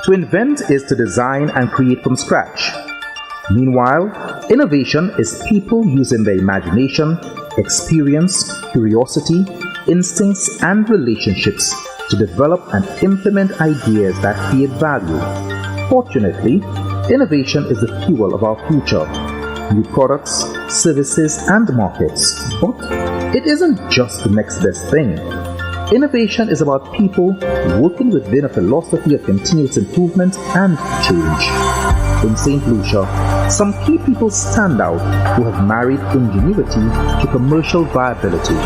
To invent is to design and create from scratch. Meanwhile, innovation is people using their imagination, experience, curiosity, instincts, and relationships to develop and implement ideas that create value. Fortunately, innovation is the fuel of our future. New products, services, and markets. But it isn't just the next best thing. Innovation is about people working within a philosophy of continuous improvement and change. In St. Lucia, some key people stand out who have married ingenuity to commercial viability.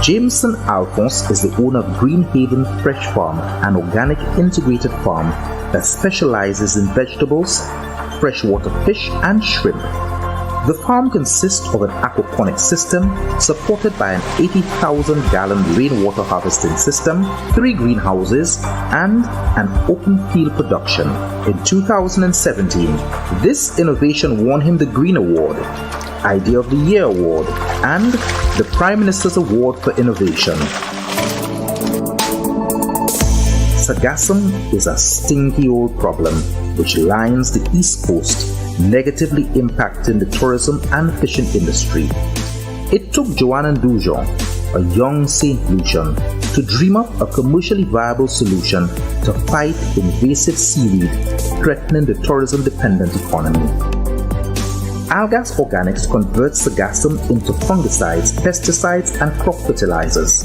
Jameson Alphonse is the owner of Green Haven Fresh Farm, an organic integrated farm that specializes in vegetables, freshwater fish, and shrimp. The farm consists of an aquaponic system supported by an 80,000-gallon rainwater harvesting system, 3 greenhouses, and an open field production. In 2017, this innovation won him the Green Award, Idea of the Year Award, and the Prime Minister's Award for Innovation. Sargassum is a stinky old problem which lines the East Coast, negatively impacting the tourism and fishing industry. It took Joanne Dujon, a young St. Lucian, to dream up a commercially viable solution to fight invasive seaweed threatening the tourism-dependent economy. Algas Organics converts sargassum into fungicides, pesticides, and crop fertilizers.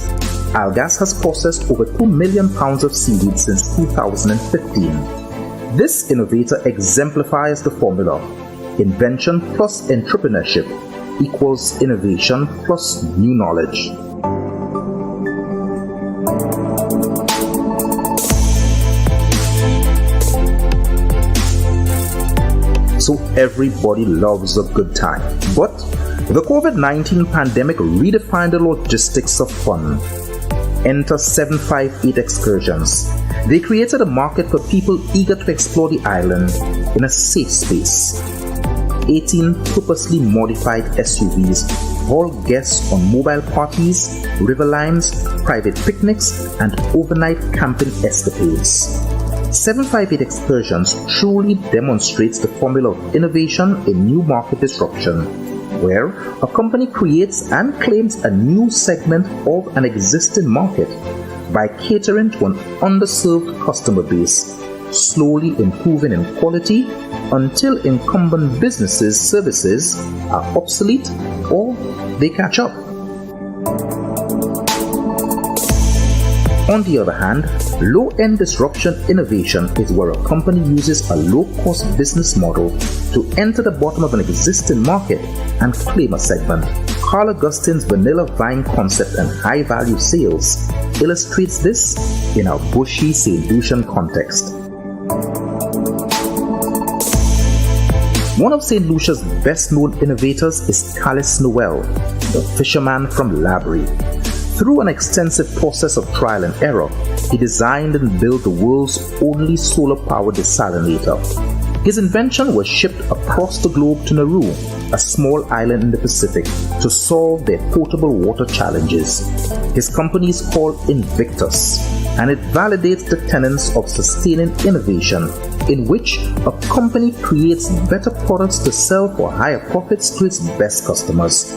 Algas has processed over 2 million pounds of seaweed since 2015. This innovator exemplifies the formula: invention plus entrepreneurship equals innovation plus new knowledge. So everybody loves a good time. But the COVID-19 pandemic redefined the logistics of fun. Enter 758 Excursions. They created a market for people eager to explore the island in a safe space. 18 purposely modified SUVs haul guests on mobile parties, river lines, private picnics, and overnight camping escapades. 758 Excursions truly demonstrates the formula of innovation in new market disruption, where a company creates and claims a new segment of an existing market by catering to an underserved customer base, slowly improving in quality until incumbent businesses' services are obsolete or they catch up. On the other hand, low-end disruption innovation is where a company uses a low-cost business model to enter the bottom of an existing market and claim a segment. Carl Augustin's vanilla vine concept and high-value sales illustrates this in our bushy St. Lucian context. One of St. Lucia's best-known innovators is Callis Noel, the fisherman from Labrie. Through an extensive process of trial and error, he designed and built the world's only solar-powered desalinator. His invention was shipped across the globe to Nauru, a small island in the Pacific, to solve their potable water challenges. His company is called Invictus, and it validates the tenets of sustaining innovation, in which a company creates better products to sell for higher profits to its best customers.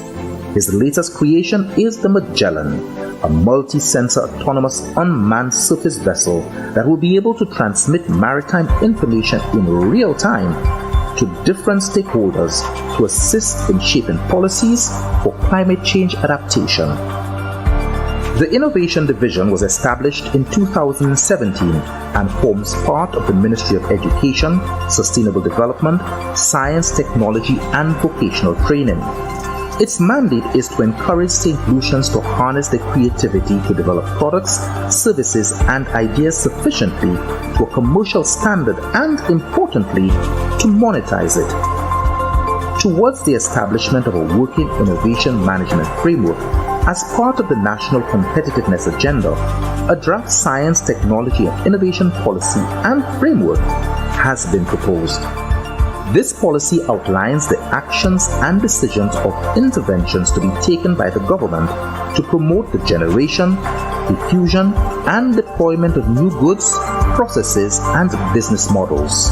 His latest creation is the Magellan, a multi-sensor autonomous unmanned surface vessel that will be able to transmit maritime information in real time to different stakeholders to assist in shaping policies for climate change adaptation. The Innovation Division was established in 2017 and forms part of the Ministry of Education, Sustainable Development, Science, Technology and Vocational Training. Its mandate is to encourage St. Lucians to harness their creativity to develop products, services, and ideas sufficiently to a commercial standard and, importantly, to monetize it. Towards the establishment of a working innovation management framework as part of the National Competitiveness Agenda, a draft Science, Technology, and Innovation Policy and Framework has been proposed. This policy outlines the actions and decisions of interventions to be taken by the government to promote the generation, diffusion, and deployment of new goods, processes, and business models.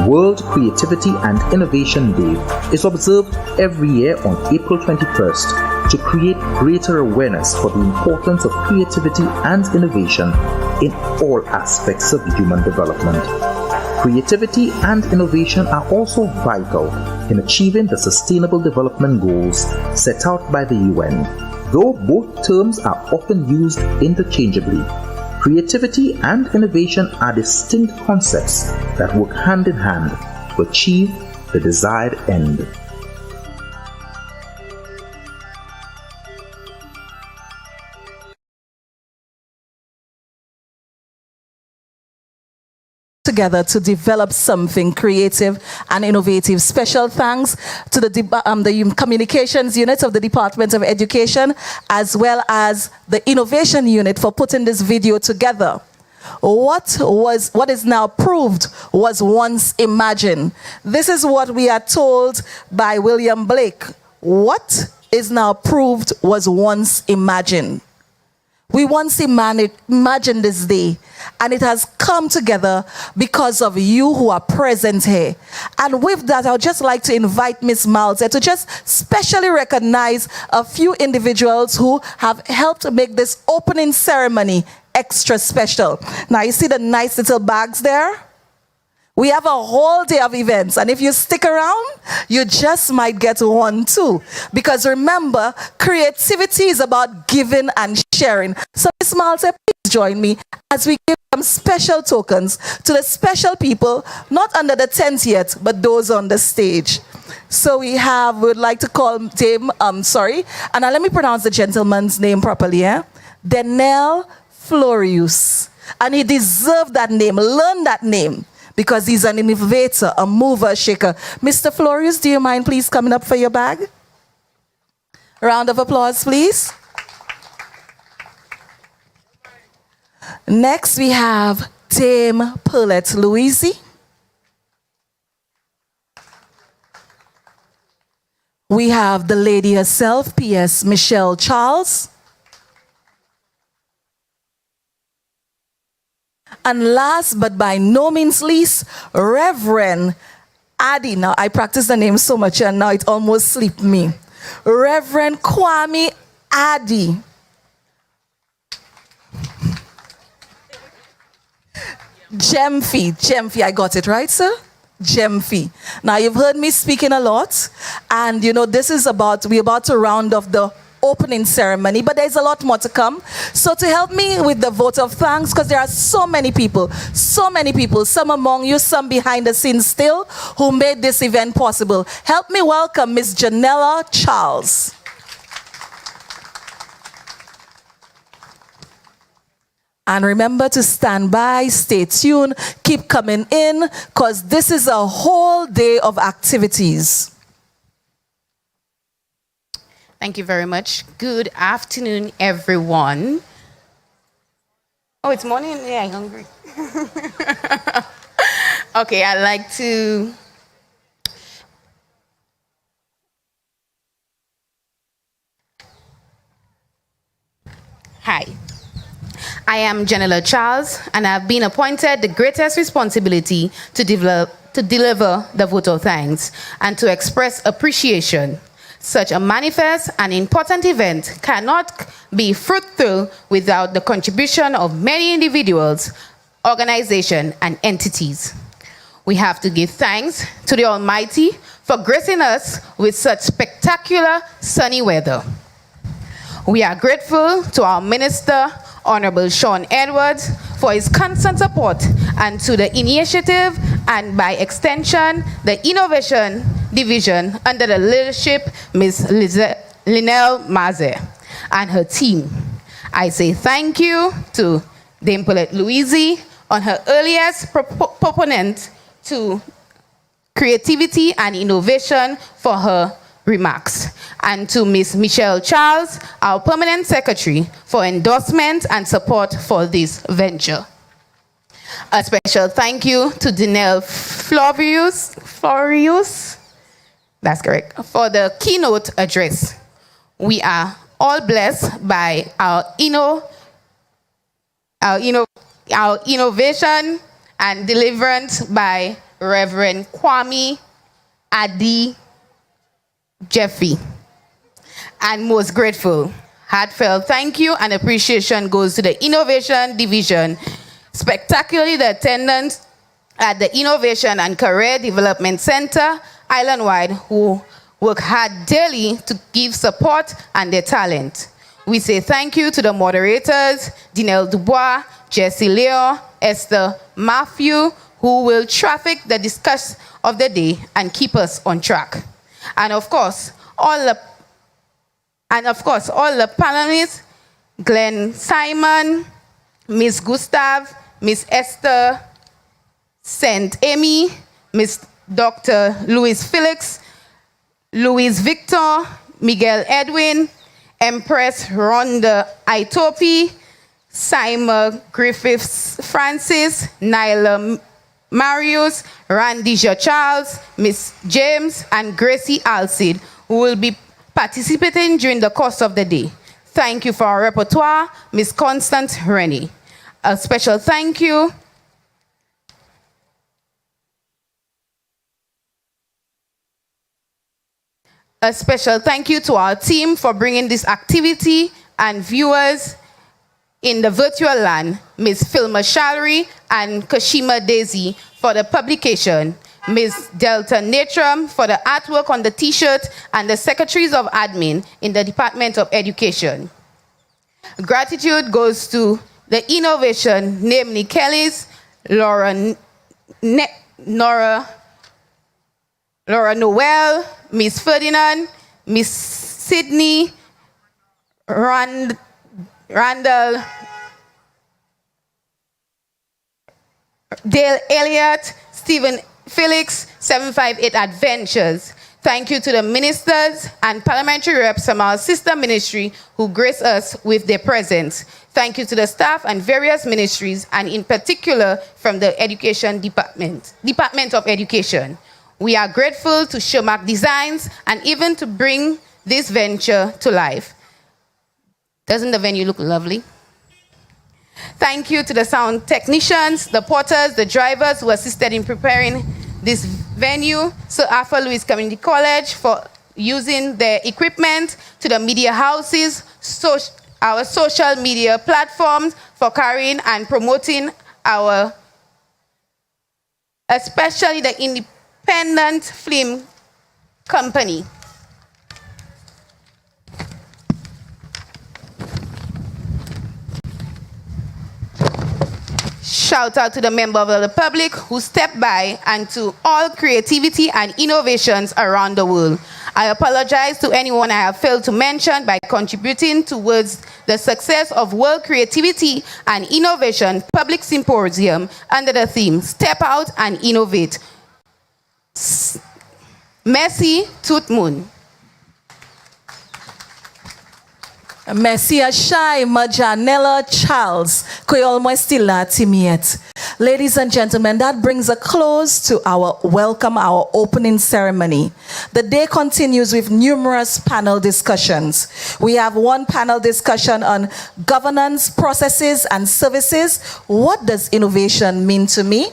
World Creativity and Innovation Day is observed every year on April 21st to create greater awareness for the importance of creativity and innovation in all aspects of human development. Creativity and innovation are also vital in achieving the Sustainable Development Goals set out by the UN. Though both terms are often used interchangeably, creativity and innovation are distinct concepts that work hand in hand to achieve the desired end. Together to develop something creative and innovative. Special thanks to the communications unit of the Department of Education as well as the innovation unit for putting this video together. What is now proved was once imagined. This is what we are told by William Blake. What is now proved was once imagined. We once imagined this day, and it has come together because of you who are present here. And with that, I would just like to invite Ms. Malte to just specially recognize a few individuals who have helped make this opening ceremony extra special. Now, you see the nice little bags there? We have a whole day of events, and if you stick around, you just might get one too. Because remember, creativity is about giving and sharing. So Ms. Malte, please join me as we give some special tokens to the special people, not under the tent yet, but those on the stage. So we would like to call Dame, and now let me pronounce the gentleman's name properly, Denel Florius. And he deserved that name, learn that name, because he's an innovator, a mover, a shaker. Mr. Florius, do you mind please coming up for your bag? Round of applause, please. Next, we have Dame Paulette Louise. We have the lady herself, P.S. Michelle Charles. And last but by no means least, Reverend Adi. Now, I practice the name so much and now it almost slipped me. Reverend Kwame Adi. Gemfi, I got it right, sir? Gemfi. Now, you've heard me speaking a lot, and you know, we're about to round off the opening ceremony, but there's a lot more to come. So to help me with the vote of thanks, because there are so many people, some among you, some behind the scenes still, who made this event possible. Help me welcome Miss Janella Charles. And remember to stand by, stay tuned, keep coming in, because this is a whole day of activities. Thank you very much. Good afternoon, everyone. Oh, it's morning? Yeah, I'm hungry. Okay, I'd like to... Hi. I am Janella Charles, and I've been appointed the greatest responsibility to deliver the vote of thanks and to express appreciation. Such a manifest and important event cannot be fruitful without the contribution of many individuals, organizations, and entities. We have to give thanks to the Almighty for gracing us with such spectacular sunny weather. We are grateful to our Minister, Honorable Sean Edwards, for his constant support, and to the initiative and by extension, the Innovation Division under the leadership Ms. Linnell Maze and her team. I say thank you to Dame Paulette Louise on her earliest proponent to creativity and innovation for her remarks, and to Ms. Michelle Charles, our permanent secretary, for endorsement and support for this venture. A special thank you to Dinelle Florius, that's correct, for the keynote address. We are all blessed by our innovation and deliverance by Reverend Kwame Adi Jeffy, and most grateful. Heartfelt thank you and appreciation goes to the Innovation Division, spectacularly the attendants at the Innovation and Career Development Center, island-wide, who work hard daily to give support and their talent. We say thank you to the moderators, Dinelle Dubois, Jessie Leo, Esther Matthew, who will traffic the discussion of the day and keep us on track. And of course, all the panelists, Glenn Simon, Miss Gustav, Miss Esther St. Amy, Miss Dr. Louis Felix, Louis Victor, Miguel Edwin, Empress Rhonda Itopi, Simon Griffiths Francis, Nyla Marius, Randisha Charles, Miss James, and Gracie Alcid, who will be participating during the course of the day. Thank you for our repertoire, Miss Constance Rennie. A special thank you to our team for bringing this activity and viewers in the virtual land, Ms. Filma Shalry and Kashima Daisy for the publication, Ms. Delta Natram for the artwork on the t-shirt, and the secretaries of admin in the Department of Education. Gratitude goes to the innovation, namely Kelly's, Laura Noel, Miss Ferdinand, Miss Sydney, Randall, Dale Elliott, Stephen Felix, 758 Adventures. Thank you to the ministers and parliamentary reps from our sister ministry who grace us with their presence. Thank you to the staff and various ministries, and in particular from the Education Department of Education. We are grateful to Showmark Designs and even to bring this venture to life. Doesn't the venue look lovely? Thank you to the sound technicians, the porters, the drivers who assisted in preparing this venue. Sir Arthur Lewis Community College for using their equipment, to the media houses, our social media platforms for carrying and promoting our, especially the independent film company. Shout out to the member of the public who stepped by and to all creativity and innovations around the world. I apologize to anyone I have failed to mention by contributing towards the success of World Creativity and Innovation Public Symposium under the theme Step Out and Innovate. Merci tout le monde. Merci à Shai Majanella Charles. Ladies and gentlemen, that brings a close to our welcome, our opening ceremony. The day continues with numerous panel discussions. We have one panel discussion on governance, processes, and services. What does innovation mean to me?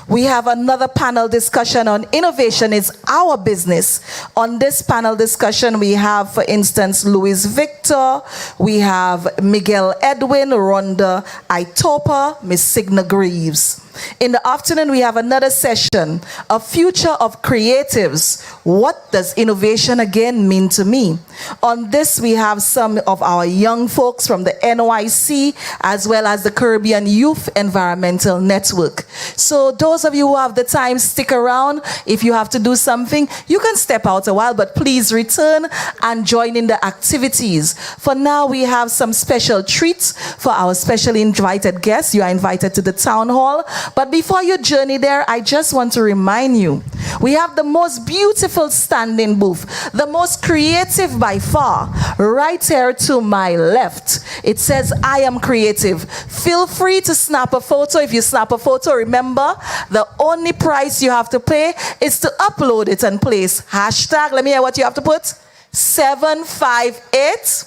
We have another panel discussion on innovation is our business. On this panel discussion, we have, for instance, Louis Victor, we have Miguel Edwin, Rhonda Aitopa, Miss Signa Greaves. In the afternoon, we have another session, A Future of Creatives. What does innovation again mean to me? On this, we have some of our young folks from the NYC, as well as the Caribbean Youth Environmental Network. So those of you who have the time, stick around. If you have to do something, you can step out a while, but please return and join in the activities. For now, we have some special treats for our specially invited guests. You are invited to the town hall. But before you journey there, I just want to remind you, we have the most beautiful standing booth, the most creative by far, right here to my left. It says, I am creative. Feel free to snap a photo. If you snap a photo, remember, the only price you have to pay is to upload it and place hashtag, let me hear what you have to put, 758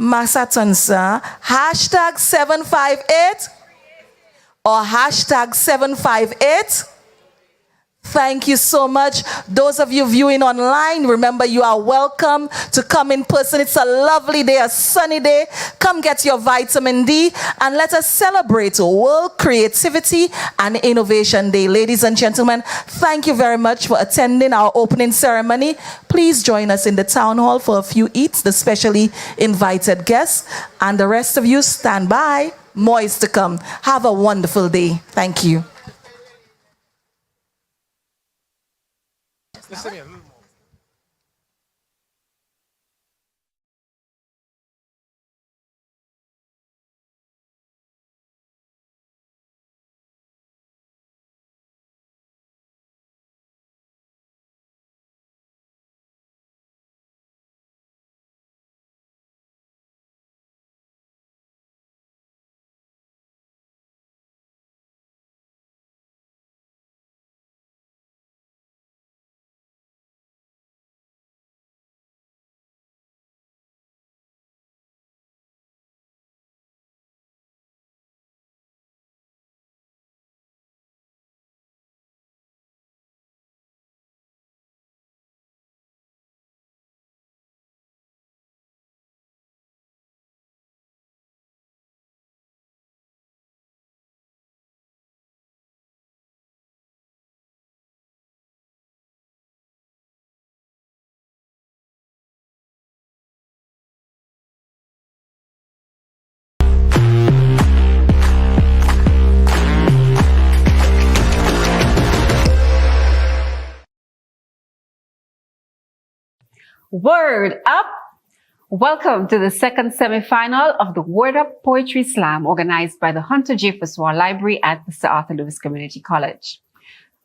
Masatansa, hashtag 758 or hashtag 758. Thank you so much. Those of you viewing online, remember you are welcome to come in person. It's a lovely day, a sunny day. Come get your vitamin D and let us celebrate World Creativity and Innovation Day. Ladies and gentlemen, thank you very much for attending our opening ceremony. Please join us in the town hall for a few eats, the specially invited guests, and the rest of you stand by. More is to come. Have a wonderful day. Thank you. Word up! Welcome to the second semi-final of the Word Up Poetry Slam organized by the Hunter J. Fuswar Library at the Sir Arthur Lewis Community College.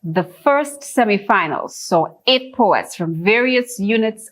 The first semi-final saw 8 poets from various units